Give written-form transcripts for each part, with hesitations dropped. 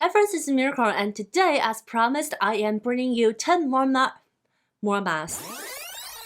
Everest is a miracle, and today, as promised, I am bringing you 10 more masks.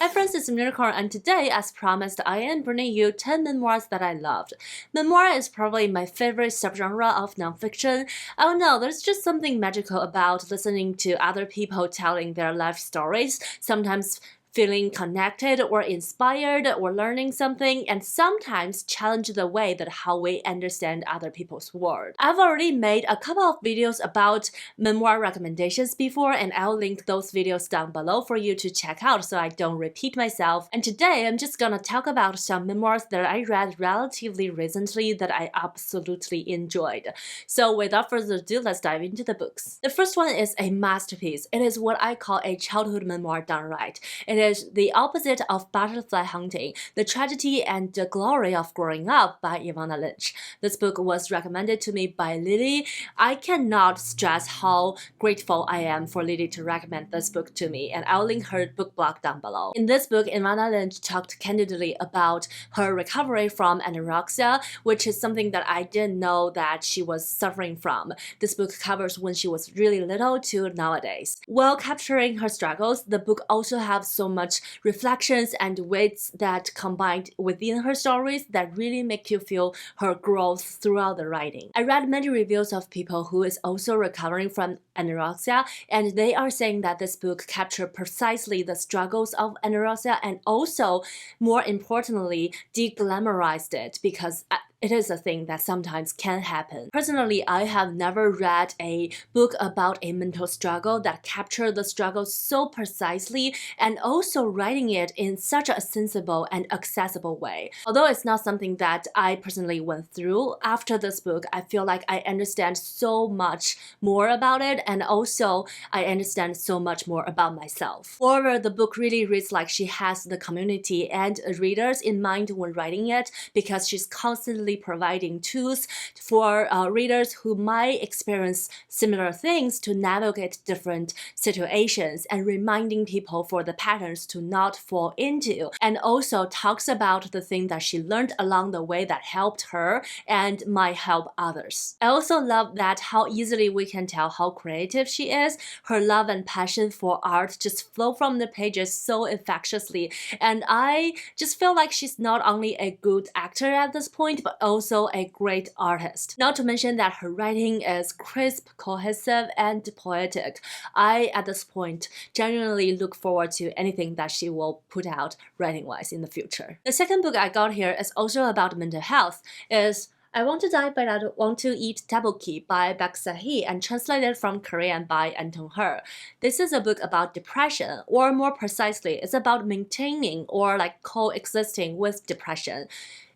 Everest is a miracle, and today, as promised, I am bringing you 10 memoirs that I loved. Memoir is probably my favorite subgenre of nonfiction. I don't know, there's just something magical about listening to other people telling their life stories, sometimes feeling connected or inspired or learning something, and sometimes challenge the way that how we understand other people's world. I've already made a couple of videos about memoir recommendations before, and I'll link those videos down below for you to check out so I don't repeat myself. And today I'm just gonna talk about some memoirs that I read relatively recently that I absolutely enjoyed. So without further ado, let's dive into the books. The first one is a masterpiece. It is what I call a childhood memoir done right. It is the opposite of Butterfly Hunting, The Tragedy and the Glory of Growing Up by Evanna Lynch. This book was recommended to me by Lily. I cannot stress how grateful I am for Lily to recommend this book to me, and I'll link her book blog down below. In this book, Evanna Lynch talked candidly about her recovery from anorexia, which is something that I didn't know that she was suffering from. This book covers when she was really little to nowadays. While capturing her struggles, the book also has so much reflections and wits that combined within her stories that really make you feel her growth throughout the writing. I read many reviews of people who is also recovering from anorexia, and they are saying that this book captured precisely the struggles of anorexia and also, more importantly, de-glamorized it because it is a thing that sometimes can happen. Personally, I have never read a book about a mental struggle that captured the struggle so precisely and also writing it in such a sensible and accessible way. Although it's not something that I personally went through, after this book, I feel like I understand so much more about it, and also I understand so much more about myself. Moreover, the book really reads like she has the community and readers in mind when writing it, because she's constantly providing tools for readers who might experience similar things to navigate different situations, and reminding people for the patterns to not fall into, and also talks about the thing that she learned along the way that helped her and might help others. I also love that how easily we can tell how creative she is. Her love and passion for art just flow from the pages so infectiously, and I just feel like she's not only a good actor at this point, but also a great artist. Not to mention that her writing is crisp, cohesive, and poetic. I, at this point, genuinely look forward to anything that she will put out writing-wise in the future. The second book I got here is also about mental health. Is I Want to Die But I Don't Want to Eat Tteokbokki by Beak Sehee and translated from Korean by Anton Hur. This is a book about depression, or more precisely, it's about maintaining or coexisting with depression.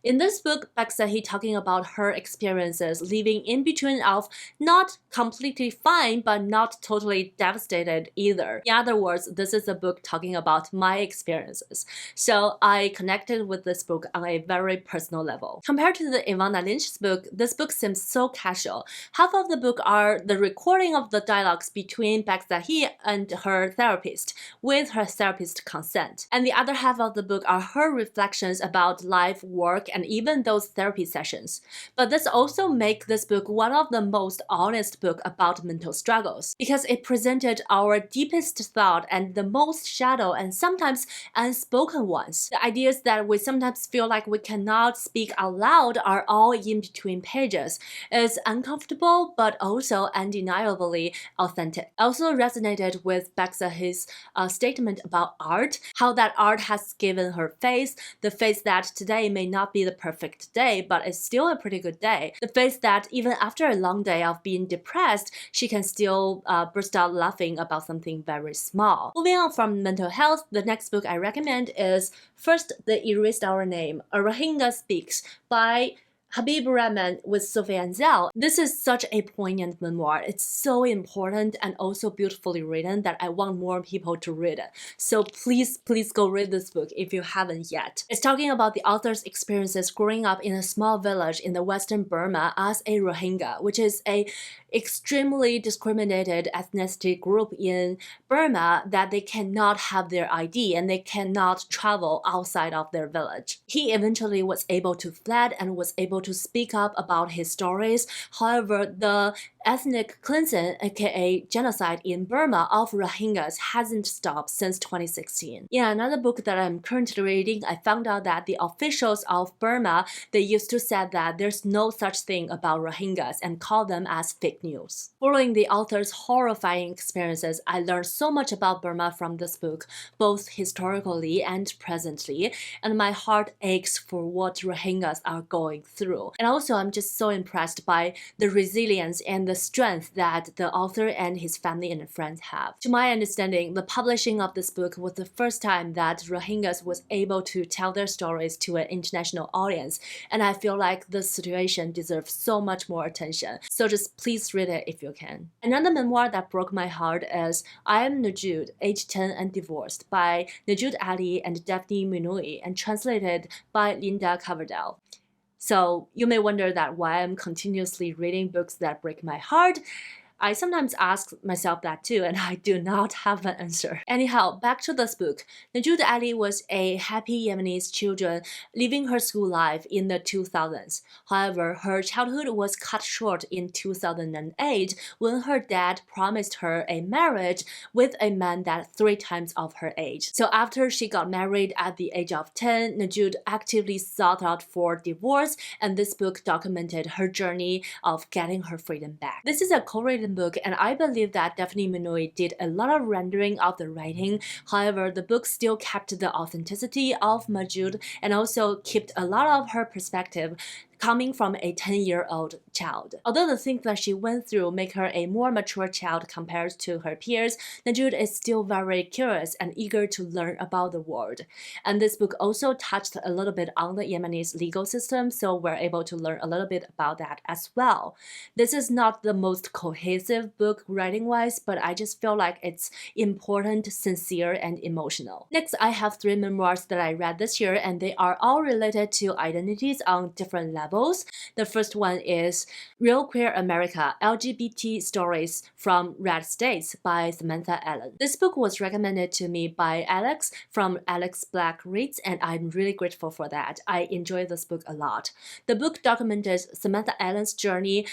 In this book, Beak Sehee talking about her experiences living in between of not completely fine but not totally devastated either. In other words, this is a book talking about my experiences. So I connected with this book on a very personal level. Compared to the Evanna Lynch's book, this book seems so casual. Half of the book are the recording of the dialogues between Beak Sehee and her therapist with her therapist's consent. And the other half of the book are her reflections about life, work, and even those therapy sessions. But this also makes this book one of the most honest books about mental struggles, because it presented our deepest thought and the most shadow and sometimes unspoken ones. The ideas that we sometimes feel like we cannot speak out loud are all in between pages. It's uncomfortable but also undeniably authentic. I also resonated with Beak Sehee's statement about art, how that art has given her face, the face that today may not be the perfect day, but it's still a pretty good day. The face that even after a long day of being depressed, she can still burst out laughing about something very small. Moving on from mental health, the next book I recommend is First, They Erased Our Name, A Rohingya Speaks by Habiburahman with Sophie and Ansel. This is such a poignant memoir. It's so important and also beautifully written that I want more people to read it. So please go read this book if you haven't yet. It's talking about the author's experiences growing up in a small village in the western Burma as a Rohingya, which is a extremely discriminated ethnicity group in Burma that they cannot have their ID and they cannot travel outside of their village. He eventually was able to fled and was able to speak up about his stories. However, the ethnic cleansing, aka genocide in Burma of Rohingyas hasn't stopped since 2016. In another book that I'm currently reading, I found out that the officials of Burma, they used to say that there's no such thing about Rohingyas and call them as fake news. Following the author's horrifying experiences, I learned so much about Burma from this book, both historically and presently, and my heart aches for what Rohingyas are going through. And also, I'm just so impressed by the resilience and the strength that the author and his family and friends have. To my understanding, the publishing of this book was the first time that Rohingyas was able to tell their stories to an international audience, and I feel like this situation deserves so much more attention. So just please read it if you can. Another memoir that broke my heart is I Am Nujood, Age 10 and Divorced by Nujood Ali and Delphine Minoui and translated by Linda Coverdale. So you may wonder that why I'm continuously reading books that break my heart. I sometimes ask myself that too, and I do not have an answer. Anyhow, back to this book. Nujood Ali was a happy Yemenese children living her school life in the 2000s. However, her childhood was cut short in 2008 when her dad promised her a marriage with a man that 3 times of her age. So after she got married at the age of 10, Nujood actively sought out for divorce, and this book documented her journey of getting her freedom back. This is a co-written book, and I believe that Delphine Minoui did a lot of rendering of the writing. However, the book still kept the authenticity of Nujood and also kept a lot of her perspective coming from a 10-year-old child. Although the things that she went through make her a more mature child compared to her peers, Nujood is still very curious and eager to learn about the world. And this book also touched a little bit on the Yemenese legal system, so we're able to learn a little bit about that as well. This is not the most cohesive book writing-wise, but I just feel like it's important, sincere, and emotional. Next, I have 3 memoirs that I read this year, and they are all related to identities on different levels. The first one is Real Queer America, LGBT Stories from Red States by Samatha Allen. This book was recommended to me by Alex from Alex Black Reads, and I'm really grateful for that. I enjoy this book a lot. The book documented Samatha Allen's journey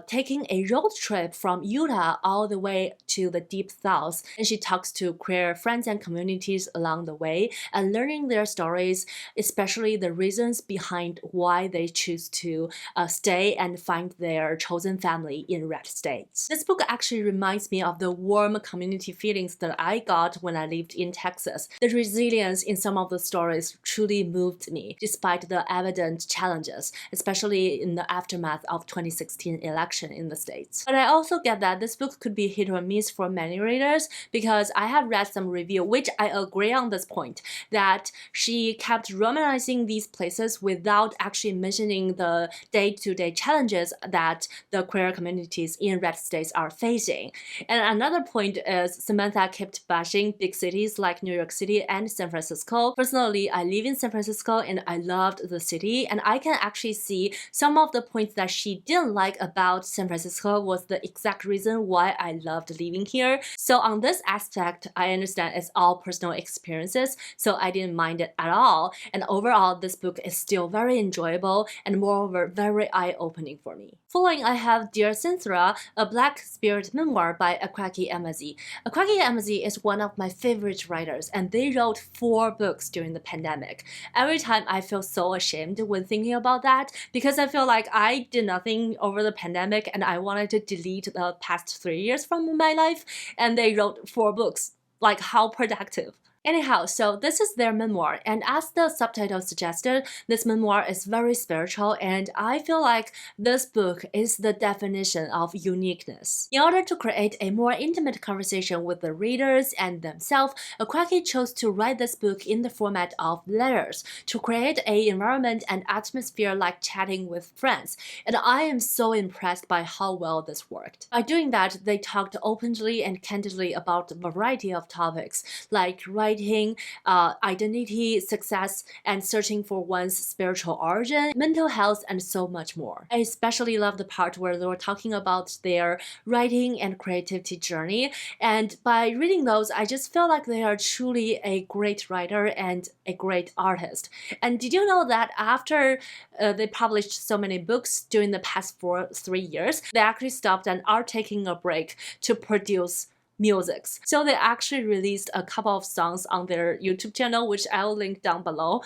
taking a road trip from Utah all the way to the Deep South, and she talks to queer friends and communities along the way and learning their stories, especially the reasons behind why they choose to stay and find their chosen family in red states. This book actually reminds me of the warm community feelings that I got when I lived in Texas. The resilience in some of the stories truly moved me, despite the evident challenges, especially in the aftermath of 2016 election in the States. But I also get that this book could be hit or miss for many readers, because I have read some review, which I agree on this point, that she kept romanizing these places without actually mentioning the day-to-day challenges that the queer communities in red states are facing. And another point is Samatha kept bashing big cities like New York City and San Francisco. Personally, I live in San Francisco and I loved the city, and I can actually see some of the points that she didn't like about San Francisco was the exact reason why I loved living here. So on this aspect, I understand it's all personal experiences, so I didn't mind it at all. And overall, this book is still very enjoyable and moreover very eye-opening for me. Following, I have Dear SENTHURAN, a Black Spirit memoir by Akwaeke Emezi. Akwaeke Emezi is one of my favorite writers, and they wrote 4 books during the pandemic. Every time I feel so ashamed when thinking about that, because I feel like I did nothing over the pandemic and I wanted to delete the past 3 years from my life, and they wrote 4 books. Like, how productive. Anyhow, so this is their memoir, and as the subtitle suggested, this memoir is very spiritual, and I feel like this book is the definition of uniqueness. In order to create a more intimate conversation with the readers and themselves, Akwaeke chose to write this book in the format of letters to create an environment and atmosphere like chatting with friends, and I am so impressed by how well this worked. By doing that, they talked openly and candidly about a variety of topics, like writing writing, identity, success, and searching for one's spiritual origin, mental health, and so much more. I especially love the part where they were talking about their writing and creativity journey, and by reading those, I just feel like they are truly a great writer and a great artist. And did you know that after they published so many books during the past 3 years, they actually stopped and are taking a break to produce musics. So they actually released a couple of songs on their YouTube channel, which I'll link down below.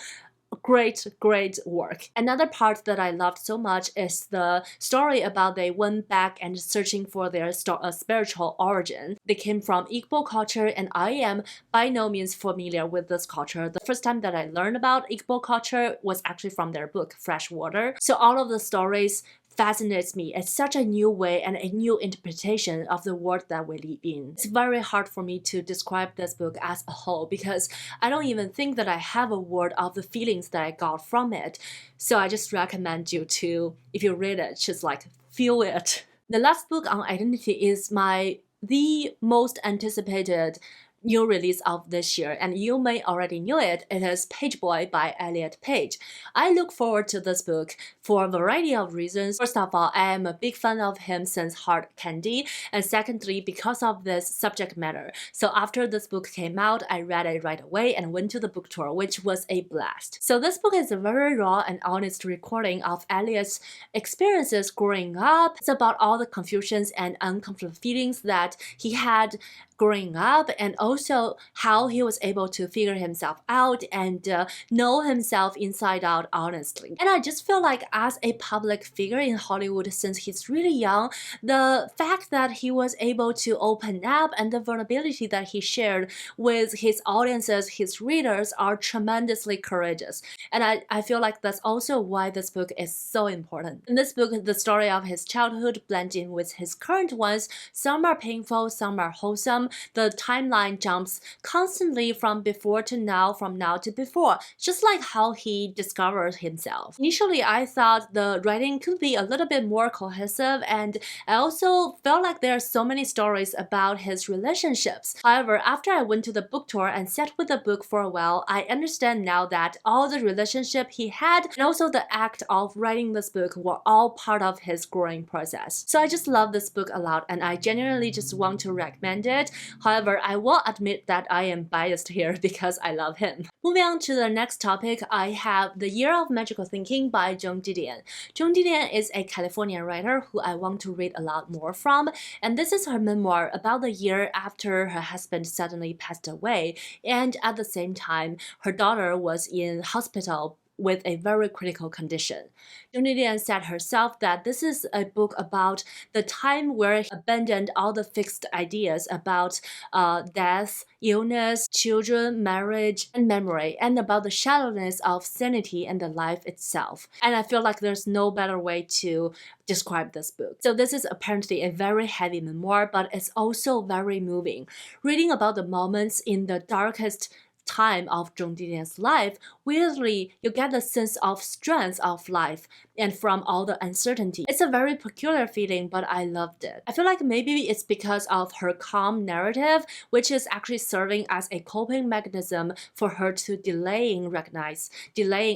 Great work. Another part that I loved so much is the story about they went back and searching for their spiritual origin. They came from Igbo culture, and I am by no means familiar with this culture. The first time that I learned about Igbo culture was actually from their book Freshwater. So all of the stories fascinates me. It's such a new way and a new interpretation of the world that we live in. It's very hard for me to describe this book as a whole because I don't even think that I have a word of the feelings that I got from it. So I just recommend you to, if you read it, just like feel it. The last book on identity is the most anticipated new release of this year, and you may already know it. It is PAGEBOY by Elliot Page. I look forward to this book for a variety of reasons. First of all, I am a big fan of him since Hard Candy, and secondly, because of this subject matter. So after this book came out, I read it right away and went to the book tour, which was a blast. So this book is a very raw and honest recording of Elliot's experiences growing up. It's about all the confusions and uncomfortable feelings that he had growing up, and also how he was able to figure himself out and know himself inside out honestly. And I just feel like as a public figure in Hollywood since he's really young, the fact that he was able to open up and the vulnerability that he shared with his audiences, his readers, are tremendously courageous. And I feel like that's also why this book is so important. In this book, the story of his childhood blends in with his current ones. Some are painful, some are wholesome. The timeline jumps constantly from before to now, from now to before, just like how he discovered himself. Initially, I thought the writing could be a little bit more cohesive, and I also felt like there are so many stories about his relationships. However, after I went to the book tour and sat with the book for a while, I understand now that all the relationship he had and also the act of writing this book were all part of his growing process. So I just love this book a lot, and I genuinely just want to recommend it. However, I will admit that I am biased here because I love him. Moving on to the next topic, I have The Year of Magical Thinking by Joan Didion. Joan Didion is a Californian writer who I want to read a lot more from, and this is her memoir about the year after her husband suddenly passed away, and at the same time, her daughter was in hospital with a very critical condition. Joan Didion said herself that this is a book about the time where he abandoned all the fixed ideas about death, illness, children, marriage, and memory, and about the shallowness of sanity and the life itself. And I feel like there's no better way to describe this book. So this is apparently a very heavy memoir, but it's also very moving. Reading about the moments in the darkest time of Joan Didion's life, weirdly, you get the sense of strength of life and from all the uncertainty. It's a very peculiar feeling, but I loved it. I feel like maybe it's because of her calm narrative, which is actually serving as a coping mechanism for her to delaying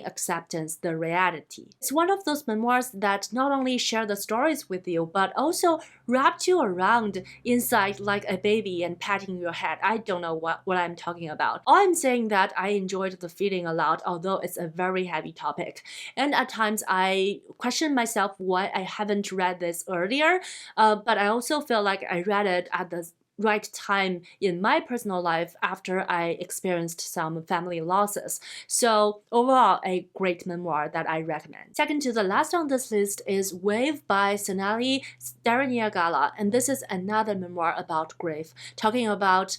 acceptance, the reality. It's one of those memoirs that not only share the stories with you, but also wrapped you around inside like a baby and patting your head. I don't know what I'm talking about. All I'm saying that I enjoyed the feeling a lot, although it's a very heavy topic. And at times I question myself why I haven't read this earlier, but I also feel like I read it at the right time in my personal life after I experienced some family losses. So overall, a great memoir that I recommend. Second to the last on this list is Wave by Sonali Daranyagala, and this is another memoir about grief, talking about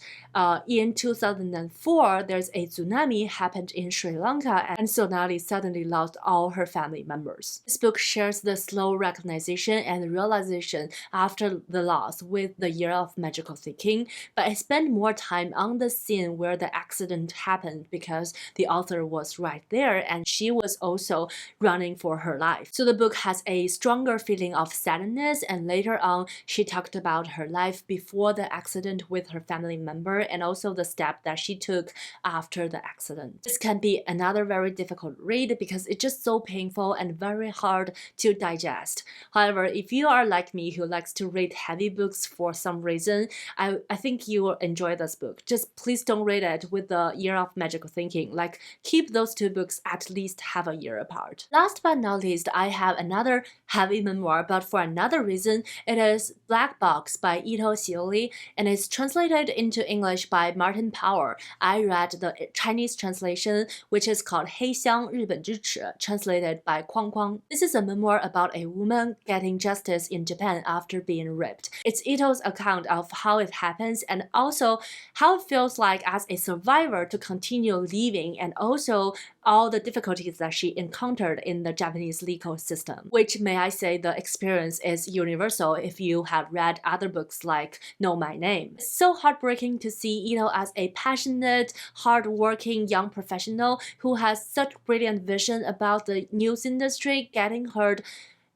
in 2004, there's a tsunami happened in Sri Lanka, and Sonali suddenly lost all her family members. This book shares the slow recognition and realization after the loss with The Year of Magical Thinking. speaking, but I spent more time on the scene where the accident happened because the author was right there and she was also running for her life. So the book has a stronger feeling of sadness, and later on she talked about her life before the accident with her family member and also the step that she took after the accident. This can be another very difficult read because it's just so painful and very hard to digest. However, if you are like me who likes to read heavy books for some reason, I think you will enjoy this book. Just please don't read it with the year of magical thinking. Like, keep those two books at least half a year apart. Last but not least, I have another heavy memoir, but for another reason. It is Black Box by Ito Xioli, and it's translated into English by Martin Power. I read the Chinese translation, which is called 黑箱日本之耻, translated by Kwang Kwang. This is a memoir about a woman getting justice in Japan after being raped. It's Ito's account of how it happens and also how it feels like as a survivor to continue living, and also all the difficulties that she encountered in the Japanese legal system, which, may I say, the experience is universal if you have read other books like Know My Name. It's so heartbreaking to see Ito as a passionate, hardworking young professional who has such brilliant vision about the news industry getting hurt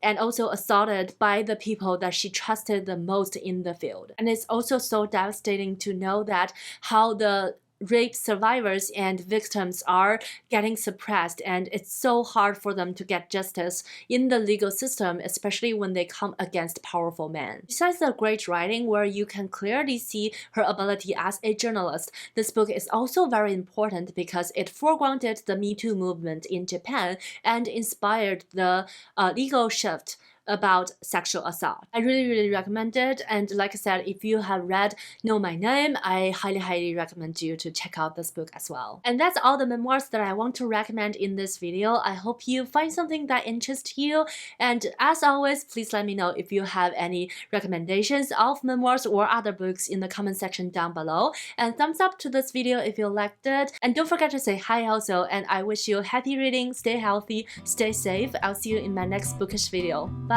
and also assaulted by the people that she trusted the most in the field. And it's also so devastating to know that how the rape survivors and victims are getting suppressed, and it's so hard for them to get justice in the legal system, especially when they come against powerful men. Besides the great writing where you can clearly see her ability as a journalist, this book is also very important because it foregrounded the Me Too movement in Japan and inspired the legal shift about sexual assault. I really recommend it, and like I said, if you have read Know My Name, I highly recommend you to check out this book as well. And that's all the memoirs that I want to recommend in this video. I hope you find something that interests you, and as always, please let me know if you have any recommendations of memoirs or other books in the comment section down below, and thumbs up to this video if you liked it, and don't forget to say hi also, and I wish you happy reading, stay healthy, stay safe. I'll see you in my next bookish video. Bye!